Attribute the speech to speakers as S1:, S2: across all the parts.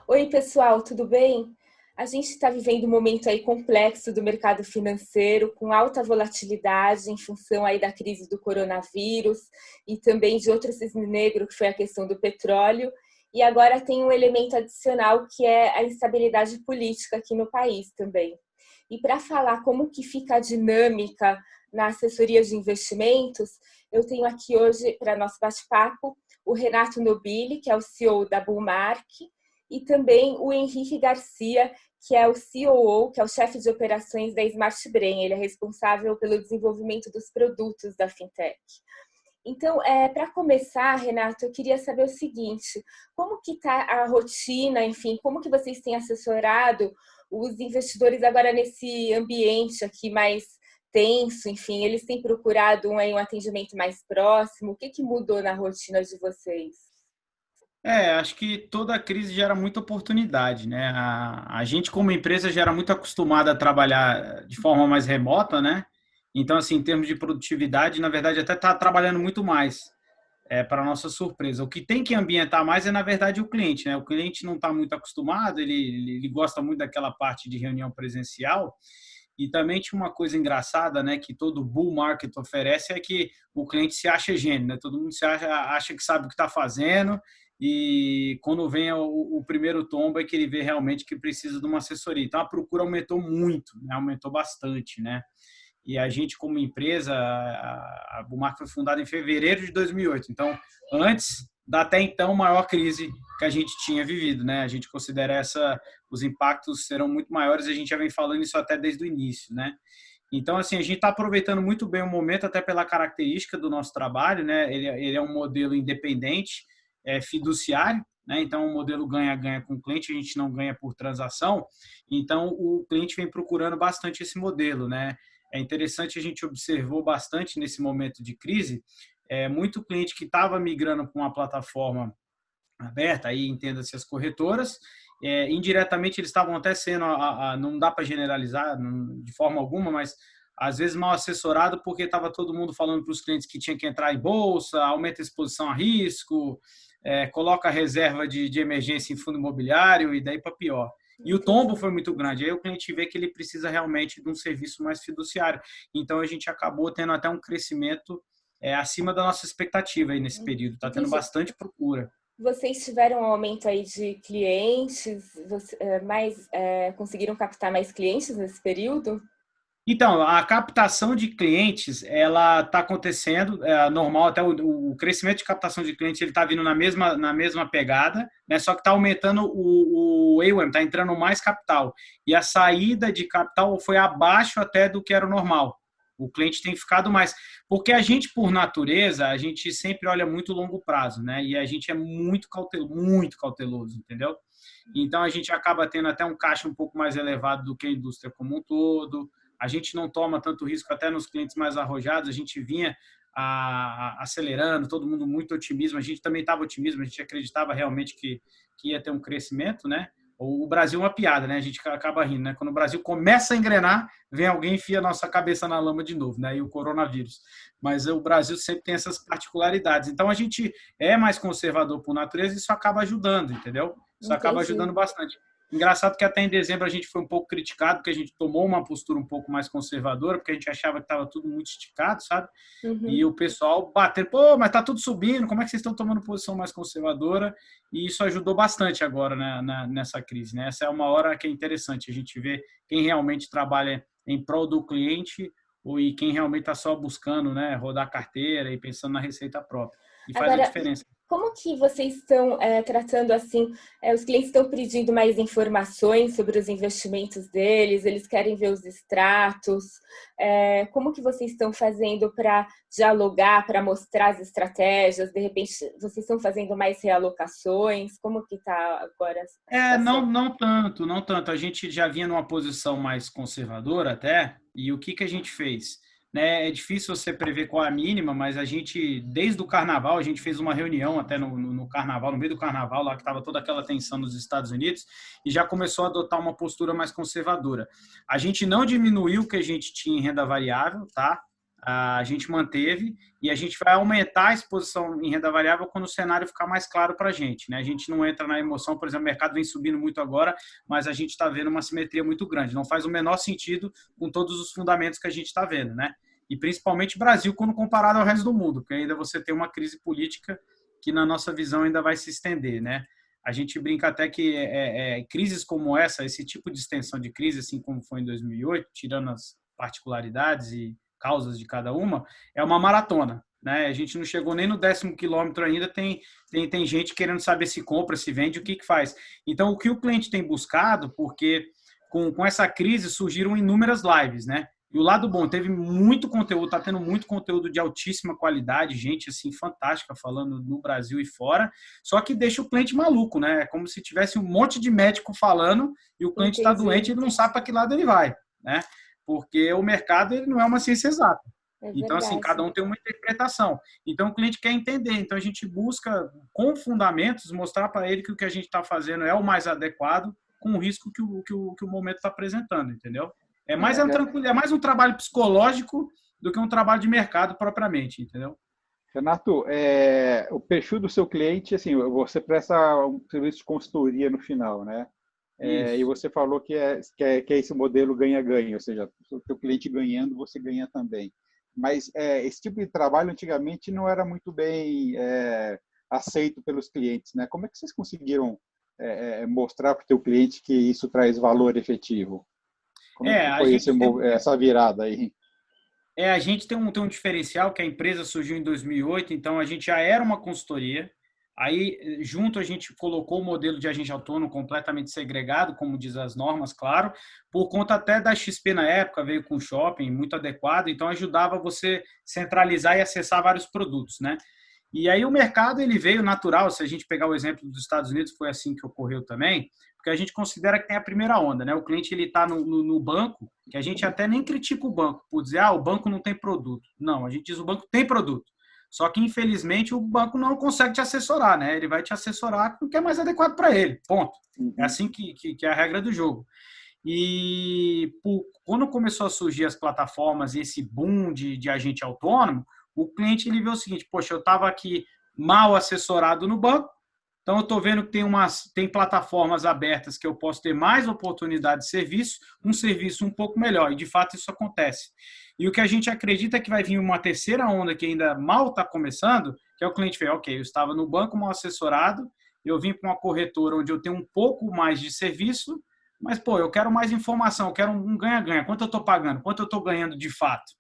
S1: Oi, pessoal, tudo bem? A gente está vivendo um momento aí complexo do mercado financeiro, com alta volatilidade em função aí da crise do coronavírus e também de outro cisne negro, que foi a questão do petróleo. E agora tem um elemento adicional que é a instabilidade política aqui no país também. E para falar como que fica a dinâmica na assessoria de investimentos, eu tenho aqui hoje, para nosso bate-papo, o Renato Nobili, que é o CEO da Bullmark, e também o Henrique Garcia, que é o COO, que é o chefe de operações da Smart Brain. Ele é responsável pelo desenvolvimento dos produtos da Fintech. Então, para começar, Renato, eu queria saber o seguinte: como que está a rotina, enfim, como que vocês têm assessorado os investidores agora nesse ambiente aqui mais tenso, enfim, eles têm procurado um atendimento mais próximo? O que mudou na rotina de vocês?
S2: Acho que toda crise gera muita oportunidade, né? A gente, como empresa, já era muito acostumada a trabalhar de forma mais remota, né? Então, assim, em termos de produtividade, na verdade, até está trabalhando muito mais, para nossa surpresa. O que tem que ambientar mais é, na verdade, o cliente, né? O cliente não está muito acostumado, ele gosta muito daquela parte de reunião presencial. E também tinha uma coisa engraçada, né, que todo bull market oferece é que o cliente se acha gênio, né? Todo mundo acha que sabe o que está fazendo e quando vem o primeiro tombo é que ele vê realmente que precisa de uma assessoria. Então a procura aumentou muito, né? Aumentou bastante, né? E a gente, como empresa, a Bumark foi fundada em fevereiro de 2008. Então, antes da até então maior crise que a gente tinha vivido, né? A gente considera os impactos serão muito maiores. A gente já vem falando isso até desde o início, né? Então, assim, a gente está aproveitando muito bem o momento, até pela característica do nosso trabalho, né? Ele é um modelo independente, fiduciário, né? Então, o modelo ganha-ganha com o cliente, a gente não ganha por transação. Então, o cliente vem procurando bastante esse modelo, né? É interessante, a gente observou bastante nesse momento de crise, muito cliente que estava migrando para uma plataforma aberta, aí entenda-se as corretoras, indiretamente eles estavam até sendo, não dá para generalizar de forma alguma, mas às vezes mal assessorado, porque estava todo mundo falando para os clientes que tinha que entrar em bolsa, aumenta a exposição a risco, coloca a reserva de emergência em fundo imobiliário e daí para pior. E o tombo
S1: Entendi.
S2: foi muito grande. Aí o cliente vê que ele precisa realmente de um serviço mais fiduciário. Então a gente acabou tendo até um crescimento acima da nossa expectativa aí nesse período. Está tendo
S1: Entendi.
S2: bastante procura.
S1: Vocês tiveram um aumento aí de clientes, conseguiram captar mais clientes nesse período?
S2: Então, a captação de clientes, ela está acontecendo, normal, até o crescimento de captação de clientes ele está vindo na mesma pegada, né? Só que está aumentando o AUM, está entrando mais capital. E a saída de capital foi abaixo até do que era o normal. O cliente tem ficado mais. Porque a gente, por natureza, a gente sempre olha muito longo prazo, né? E a gente é muito cauteloso, entendeu? Então, a gente acaba tendo até um caixa um pouco mais elevado do que a indústria como um todo. A gente não toma tanto risco até nos clientes mais arrojados, a gente vinha acelerando, todo mundo muito otimismo, a gente também estava otimismo, a gente acreditava realmente que ia ter um crescimento, né? O Brasil é uma piada, né? A gente acaba rindo, né? Quando o Brasil começa a engrenar, vem alguém e enfia a nossa cabeça na lama de novo, né? E o coronavírus. Mas o Brasil sempre tem essas particularidades. Então a gente é mais conservador por natureza e isso acaba ajudando, entendeu? Isso acaba
S1: Entendi.
S2: ajudando bastante. Engraçado que até em dezembro a gente foi um pouco criticado, porque a gente tomou uma postura um pouco mais conservadora, porque a gente achava que estava tudo muito esticado, sabe? E
S1: Uhum.
S2: o pessoal batendo, pô, mas tá tudo subindo, como é que vocês estão tomando posição mais conservadora? E isso ajudou bastante agora, né, nessa crise, né? Essa é uma hora que é interessante, a gente vê quem realmente trabalha em prol do cliente e quem realmente está só buscando, né, rodar carteira e pensando na receita própria. E faz a
S1: Agora,
S2: diferença.
S1: como que vocês estão tratando assim? Os clientes estão pedindo mais informações sobre os investimentos deles, eles querem ver os extratos. Como que vocês estão fazendo para dialogar, para mostrar as estratégias? De repente, vocês estão fazendo mais realocações? Como que está agora a
S2: Não,
S1: situação?
S2: não tanto, não tanto. A gente já vinha numa posição mais conservadora até, e o que a gente fez? Né, é difícil você prever qual é a mínima, mas a gente, desde o carnaval, a gente fez uma reunião até no carnaval, no meio do carnaval, lá que estava toda aquela tensão nos Estados Unidos, e já começou a adotar uma postura mais conservadora. A gente não diminuiu o que a gente tinha em renda variável, tá? a gente manteve e a gente vai aumentar a exposição em renda variável quando o cenário ficar mais claro para a gente, né? A gente não entra na emoção, por exemplo, o mercado vem subindo muito agora, mas a gente está vendo uma simetria muito grande. Não faz o menor sentido com todos os fundamentos que a gente está vendo, né? E principalmente Brasil quando comparado ao resto do mundo, porque ainda você tem uma crise política que na nossa visão ainda vai se estender, né? A gente brinca até que crises como essa, esse tipo de extensão de crise, assim como foi em 2008, tirando as particularidades e causas de cada uma, é uma maratona, né? A gente não chegou nem no 10º quilômetro ainda, tem gente querendo saber se compra, se vende, o que faz. Então, o que o cliente tem buscado, porque com essa crise surgiram inúmeras lives, né? E o lado bom, teve muito conteúdo, está tendo muito conteúdo de altíssima qualidade, gente assim fantástica falando no Brasil e fora, só que deixa o cliente maluco, né? É como se tivesse um monte de médico falando e o cliente está doente e ele não sabe para que lado ele vai, né? Porque o mercado ele não é uma ciência exata. Então, assim, cada um tem uma interpretação. Então, o cliente quer entender. Então, a gente busca, com fundamentos, mostrar para ele que o que a gente está fazendo é o mais adequado com o risco que o momento está apresentando, entendeu? É mais um trabalho psicológico do que um trabalho de mercado propriamente, entendeu?
S3: Renato, o perfil do seu cliente, assim, você presta um serviço de consultoria no final, né? E você falou que é esse modelo ganha-ganha, ou seja, o seu cliente ganhando, você ganha também. Mas esse tipo de trabalho antigamente não era muito bem aceito pelos clientes, né? Como é que vocês conseguiram mostrar para o teu cliente que isso traz valor efetivo? Como é que foi essa virada aí?
S2: A gente tem um diferencial que a empresa surgiu em 2008, então a gente já era uma consultoria. Aí, junto, a gente colocou o modelo de agente autônomo completamente segregado, como diz as normas, claro, por conta até da XP na época, veio com shopping muito adequado, então ajudava você centralizar e acessar vários produtos, né? E aí o mercado ele veio natural, se a gente pegar o exemplo dos Estados Unidos, foi assim que ocorreu também, porque a gente considera que tem a primeira onda, né? O cliente ele está no banco, que a gente até nem critica o banco por dizer, o banco não tem produto. Não, a gente diz o banco tem produto. Só que, infelizmente, o banco não consegue te assessorar, né? Ele vai te assessorar com o que é mais adequado para ele, ponto. É assim que é a regra do jogo. E quando começou a surgir as plataformas e esse boom de agente autônomo, o cliente ele vê o seguinte, poxa, eu estava aqui mal assessorado no banco, então eu estou vendo que tem plataformas abertas que eu posso ter mais oportunidade de serviço, um serviço um pouco melhor, e de fato isso acontece. E o que a gente acredita é que vai vir uma terceira onda que ainda mal está começando, que é o cliente ver, ok, eu estava no banco mal assessorado, eu vim para uma corretora onde eu tenho um pouco mais de serviço, mas, eu quero mais informação, eu quero um ganha-ganha. Quanto eu estou pagando? Quanto eu estou ganhando de fato?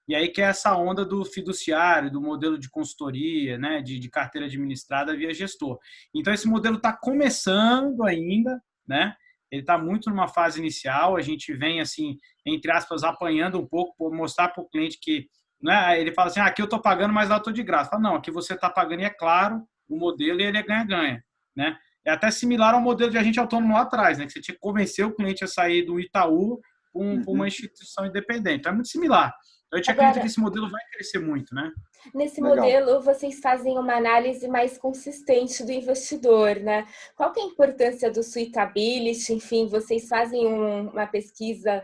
S2: E aí que é essa onda do fiduciário, do modelo de consultoria, né, de carteira administrada via gestor. Então, esse modelo está começando ainda, né? Ele está muito numa fase inicial, a gente vem, assim, entre aspas, apanhando um pouco, por mostrar para o cliente que, né, ele fala assim, aqui eu estou pagando, mas lá eu estou de graça. Fala, não, aqui você está pagando e é claro, o modelo ele é ganha-ganha, né? É até similar ao modelo de agente autônomo lá atrás, né? Que você tinha que convencer o cliente a sair do Itaú para uma instituição independente. Então, é muito similar. Então, a gente acredita que esse modelo vai crescer muito, né?
S1: Nesse modelo, vocês fazem uma análise mais consistente do investidor, né? Qual que é a importância do suitability? Enfim, vocês fazem uma pesquisa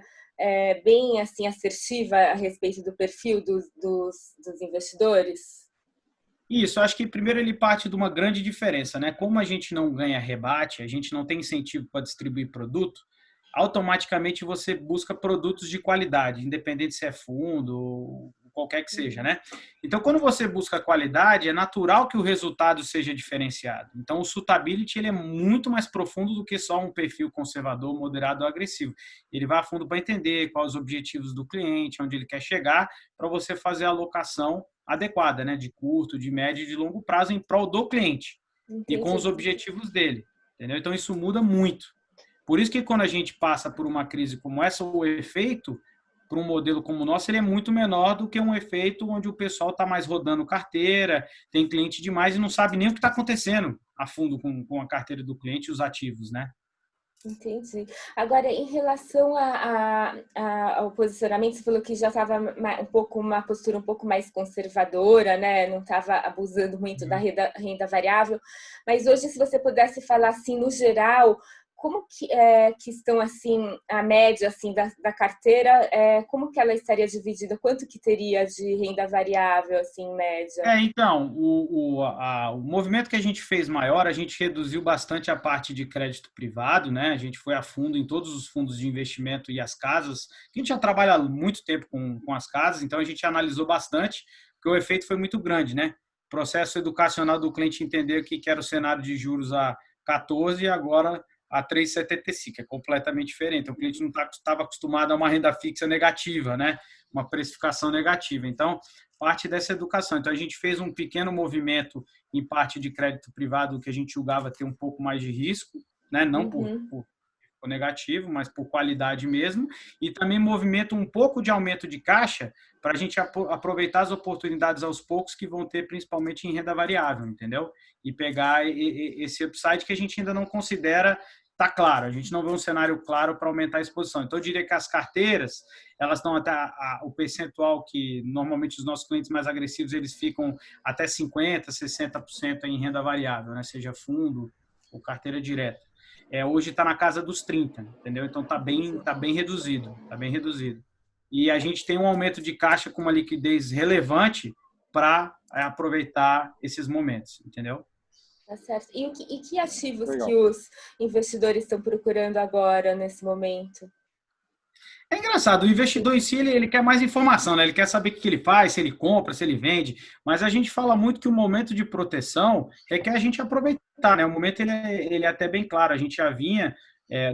S1: bem assim assertiva a respeito do perfil dos investidores?
S2: Isso, acho que primeiro ele parte de uma grande diferença, né? Como a gente não ganha rebate, a gente não tem incentivo para distribuir produto, automaticamente você busca produtos de qualidade, independente se é fundo ou qualquer que seja, né? Então, quando você busca qualidade, é natural que o resultado seja diferenciado. Então, o suitability ele é muito mais profundo do que só um perfil conservador, moderado ou agressivo. Ele vai a fundo para entender quais os objetivos do cliente, onde ele quer chegar, para você fazer a alocação adequada, né? De curto, de médio e de longo prazo em prol do cliente. Entendi. E com os objetivos dele, entendeu? Então, isso muda muito. Por isso que quando a gente passa por uma crise como essa, o efeito para um modelo como o nosso, ele é muito menor do que um efeito onde o pessoal está mais rodando carteira, tem cliente demais e não sabe nem o que está acontecendo a fundo com a carteira do cliente e os ativos, né?
S1: Entendi. Agora, em relação ao posicionamento, você falou que já estava uma postura um pouco mais conservadora, né? Não estava abusando muito da renda variável. Mas hoje, se você pudesse falar assim, no geral, como que estão, assim, a média assim, da carteira, como que ela estaria dividida? Quanto que teria de renda variável, assim, em média?
S2: Então, o movimento que a gente fez maior, a gente reduziu bastante a parte de crédito privado, né? A gente foi a fundo em todos os fundos de investimento e as casas. A gente já trabalha há muito tempo com as casas, então a gente analisou bastante, porque o efeito foi muito grande, né? O processo educacional do cliente entender o que era o cenário de juros a 14 e agora a 3,75, é completamente diferente. O cliente não estava acostumado a uma renda fixa negativa, né? Uma precificação negativa. Então, parte dessa educação. Então, a gente fez um pequeno movimento em parte de crédito privado que a gente julgava ter um pouco mais de risco, né? Não por negativo, mas por qualidade mesmo, e também movimento um pouco de aumento de caixa para a gente aproveitar as oportunidades aos poucos que vão ter, principalmente em renda variável, entendeu? E pegar esse upside que a gente ainda não considera tá claro, a gente não vê um cenário claro para aumentar a exposição. Então, eu diria que as carteiras, elas estão até o percentual que normalmente os nossos clientes mais agressivos, eles ficam até 50%, 60% em renda variável, né? Seja fundo ou carteira direta. Hoje está na casa dos 30%, entendeu? Então, tá bem reduzido, tá bem reduzido. E a gente tem um aumento de caixa com uma liquidez relevante para aproveitar esses momentos, entendeu?
S1: Tá certo. E que ativos
S3: Legal.
S1: que os investidores estão procurando agora, nesse momento?
S2: É engraçado, o investidor em si, ele quer mais informação, né? Ele quer saber o que ele faz, se ele compra, se ele vende, mas a gente fala muito que o momento de proteção requer a gente aproveitar, né? O momento ele é até bem claro, a gente já vinha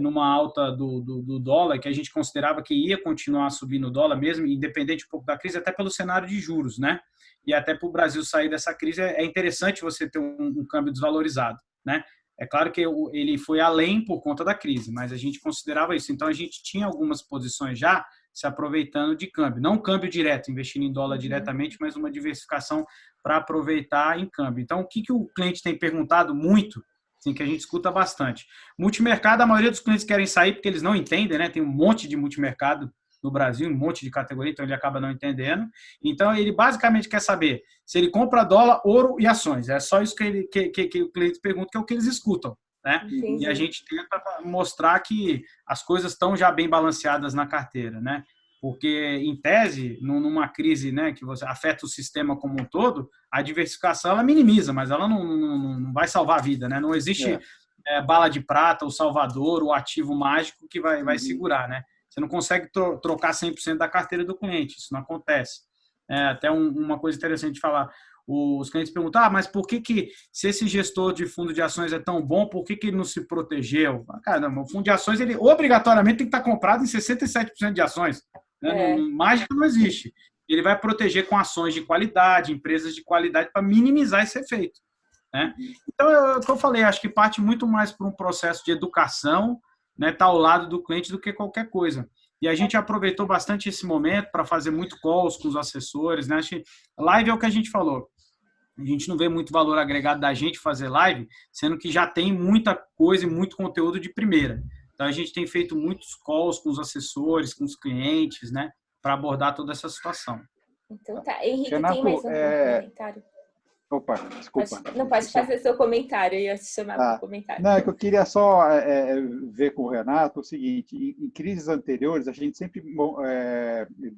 S2: numa alta do dólar, que a gente considerava que ia continuar subindo o dólar mesmo, independente um pouco da crise, até pelo cenário de juros, né? E até para o Brasil sair dessa crise, é interessante você ter um câmbio desvalorizado, né? É claro que ele foi além por conta da crise, mas a gente considerava isso. Então, a gente tinha algumas posições já se aproveitando de câmbio. Não câmbio direto, investindo em dólar diretamente, mas uma diversificação para aproveitar em câmbio. Então, o que o cliente tem perguntado muito, assim, que a gente escuta bastante? Multimercado, a maioria dos clientes querem sair porque eles não entendem, né? Tem um monte de multimercado no Brasil, um monte de categoria, então ele acaba não entendendo. Então, ele basicamente quer saber se ele compra dólar, ouro e ações. É só isso que o cliente pergunta, que é o que eles escutam, né?
S1: Entendi.
S2: E a gente tenta mostrar que as coisas estão já bem balanceadas na carteira, né? Porque, em tese, numa crise, né, que você afeta o sistema como um todo, a diversificação ela minimiza, mas ela não vai salvar a vida, né? Não existe bala de prata, o salvador, o ativo mágico que vai segurar, né? Você não consegue trocar 100% da carteira do cliente, isso não acontece. Até uma coisa interessante de falar, os clientes perguntam, mas por que se esse gestor de fundo de ações é tão bom, por que ele não se protegeu? Caramba, o fundo de ações, ele obrigatoriamente tem que estar comprado em 67% de ações. Né? Mágica não existe. Ele vai proteger com ações de qualidade, empresas de qualidade, para minimizar esse efeito. Né? Então, é o que eu falei, acho que parte muito mais por um processo de educação, né, tá ao lado do cliente do que qualquer coisa. E a gente aproveitou bastante esse momento para fazer muito calls com os assessores, né? Acho que live é o que a gente falou. A gente não vê muito valor agregado da gente fazer live, sendo que já tem muita coisa e muito conteúdo de primeira. Então a gente tem feito muitos calls com os assessores, com os clientes, né, para abordar toda essa situação.
S1: Então tá. Henrique,
S3: Renato,
S1: tem mais um comentário?
S3: Opa, desculpa.
S1: Pode fazer seu comentário, eu ia te chamar para o comentário.
S3: Não, é que eu queria só ver com o Renato o seguinte, em crises anteriores a gente sempre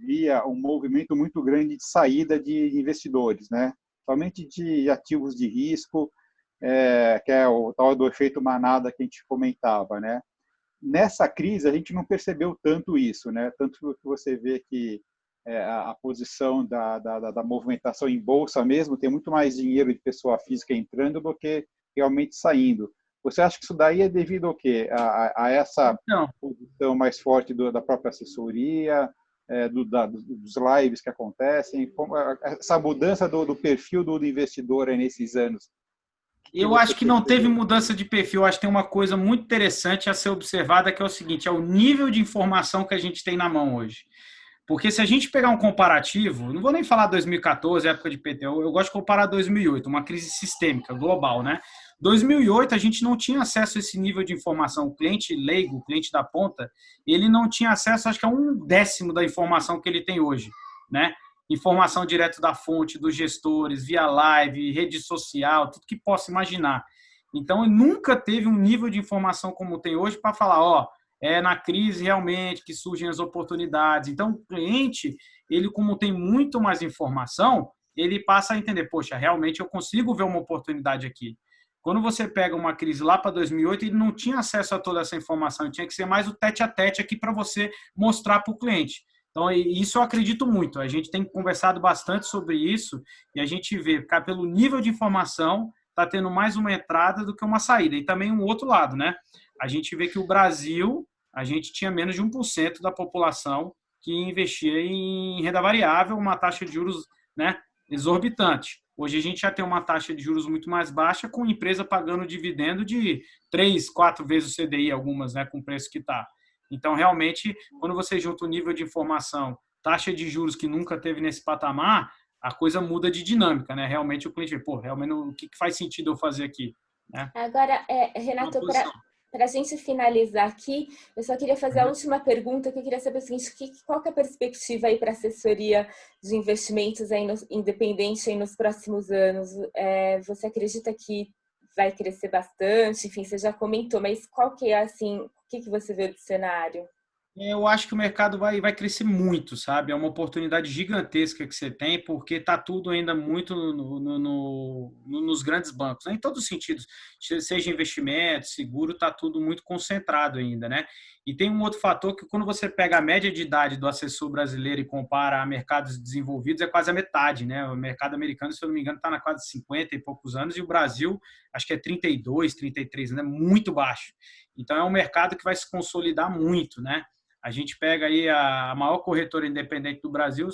S3: via um movimento muito grande de saída de investidores, né? Somente de ativos de risco, que é o tal do efeito manada que a gente comentava, né? Nessa crise a gente não percebeu tanto isso, né? Tanto que você vê que a posição da movimentação em bolsa mesmo, tem muito mais dinheiro de pessoa física entrando do que realmente saindo. Você acha que isso daí é devido ao quê? A essa posição mais forte da própria assessoria, dos lives que acontecem? Essa mudança do perfil do investidor nesses anos?
S2: Eu acho que não teve mudança de perfil. Eu acho que tem uma coisa muito interessante a ser observada, que é o seguinte, é o nível de informação que a gente tem na mão hoje. Porque se a gente pegar um comparativo, não vou nem falar 2014, época de PT, eu gosto de comparar 2008, uma crise sistêmica, global, né? 2008 a gente não tinha acesso a esse nível de informação. O cliente leigo, o cliente da ponta, ele não tinha acesso, acho que a 1/10 da informação que ele tem hoje, né? Informação direto da fonte, dos gestores, via live, rede social, tudo que possa imaginar. Então, nunca teve um nível de informação como tem hoje para falar, ó, é na crise realmente que surgem as oportunidades. Então, o cliente, ele como tem muito mais informação, ele passa a entender, poxa, realmente eu consigo ver uma oportunidade aqui. Quando você pega uma crise lá para 2008, ele não tinha acesso a toda essa informação, tinha que ser mais o tete-a-tete aqui para você mostrar para o cliente. Então, isso eu acredito muito. A gente tem conversado bastante sobre isso e a gente vê, pelo nível de informação, está tendo mais uma entrada do que uma saída. E também um outro lado, né? A gente vê que o Brasil, a gente tinha menos de 1% da população que investia em renda variável, uma taxa de juros, né, exorbitante. Hoje a gente já tem uma taxa de juros muito mais baixa, com empresa pagando dividendo de 3, 4 vezes o CDI, algumas, né, com o preço que está. Então, realmente, quando você junta o nível de informação, taxa de juros que nunca teve nesse patamar, a coisa muda de dinâmica, né? Realmente o cliente vê, pô, realmente o que faz sentido eu fazer aqui? Né?
S1: Agora, Renato, para a gente finalizar aqui, eu só queria fazer a última pergunta, que eu queria saber o seguinte, qual que é a perspectiva aí para a assessoria de investimentos aí independente aí nos próximos anos? Você acredita que vai crescer bastante? Enfim, você já comentou, mas qual que é, assim, o que você vê do cenário?
S2: Eu acho que o mercado vai crescer muito, sabe? É uma oportunidade gigantesca que você tem, porque está tudo ainda muito nos grandes bancos, né? Em todos os sentidos, seja investimento, seguro, está tudo muito concentrado ainda, né? E tem um outro fator que quando você pega a média de idade do assessor brasileiro e compara a mercados desenvolvidos, é quase a metade, né? O mercado americano, se eu não me engano, está na quase 50 e poucos anos, e o Brasil, acho que é 32, 33, né? Muito baixo. Então, é um mercado que vai se consolidar muito, né? A gente pega aí a maior corretora independente do Brasil,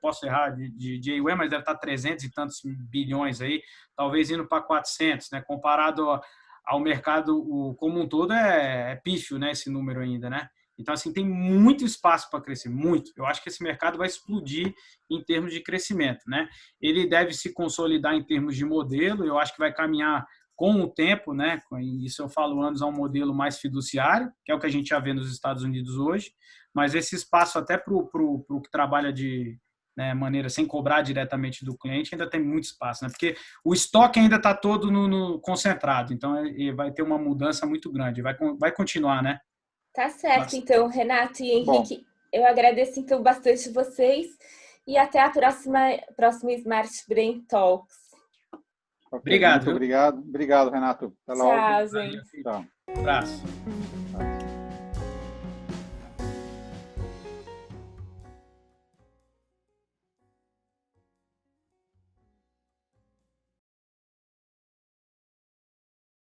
S2: posso errar de AUM, mas deve estar 300 e tantos bilhões aí, talvez indo para 400, né? Comparado ao mercado como um todo, é pífio, né? Esse número ainda, né? Então, assim, tem muito espaço para crescer, muito. Eu acho que esse mercado vai explodir em termos de crescimento, né? Ele deve se consolidar em termos de modelo, eu acho que vai caminhar com o tempo, né? Isso eu falo anos a um modelo mais fiduciário, que é o que a gente já vê nos Estados Unidos hoje, mas esse espaço até para o que trabalha de maneira sem cobrar diretamente do cliente ainda tem muito espaço, né? Porque o estoque ainda está todo no concentrado, então vai ter uma mudança muito grande, vai continuar, né?
S1: Tá certo, então, Renato e Henrique, eu agradeço então bastante vocês e até a próxima Smart Brain Talks.
S3: Okay,
S2: obrigado.
S3: Muito obrigado. Obrigado, Renato. Até logo.
S1: Tchau, gente.
S3: Tchau.
S2: Um abraço.